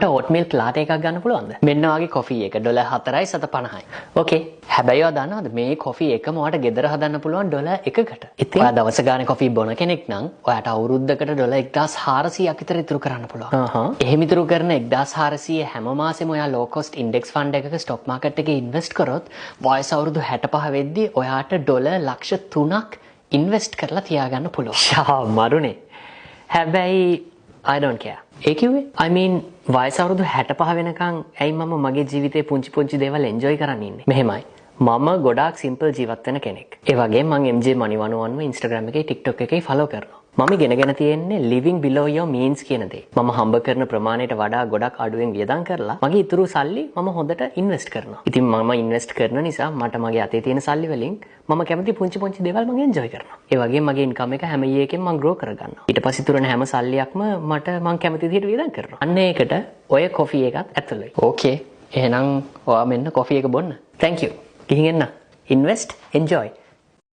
oatmeal latte එකක් ගන්න පුළුවන්ද? මෙන්න වගේ coffee එක $4.750යි. Okay. හැබැයි ඔයා දන්නවද මේ coffee එකම ඔයාට ගෙදර හදන්න පුළුවන් $1කට. ඉතින් ඔයා දවස ගානේ coffee බොන කෙනෙක් නම් ඔයාට අවුරුද්දකට $1400ක් විතර ඉතුරු කරන්න පුළුවන්. එහෙම ඉතුරු කරන 1400 හැම මාසෙම ඔයා low cost index fund එකක stock market එකේ invest කරොත් වයස අවුරුදු 65 වෙද්දී ඔයාට $3ක් invest කරලා තියාගන්න පුළුවන්. ෂා මරුනේ. හැබැයි I don't care. ඒ කිව්වේ I mean වයස අවුරුදු 65 වෙනකන් ඇයි මම මගේ ජීවිතේ පුංචි දේවල් enjoy කරන්න ඉන්නේ. මෙහෙමයි. මම ගොඩාක් simple ජීවත් වෙන කෙනෙක්. ඒ වගේම මම MJ Money101 Instagram එකේ TikTok එකේ follow කරනවා. මම ඉගෙනගෙන තියෙන්නේ living below your means කියන දේ. මම හම්බ කරන ප්‍රමාණයට වඩා ගොඩක් අඩුවෙන් වියදම් කරලා මගේ ඉතුරු සල්ලි මම හොඳට invest කරනවා. ඉතින් මම invest කරන නිසා මට මගේ අතේ තියෙන සල්ලි වලින් මම කැමති පුංචි දේවල් මම enjoy කරනවා. ඒ වගේම මගේ income එක හැම ඊයේකින් මම grow කරගන්නවා. ඊට පස්සේ ඉතුරු වෙන හැම සල්ලියක්ම මට මම කැමති විදිහට වියදම් කරනවා. අන්න ඒකට ඔය coffee එකත් ඇතුළේ. Okay. එහෙනම් ඔයා මෙන්න coffee එක බොන්න. Thank you. ගිහින් එන්න. Invest, enjoy.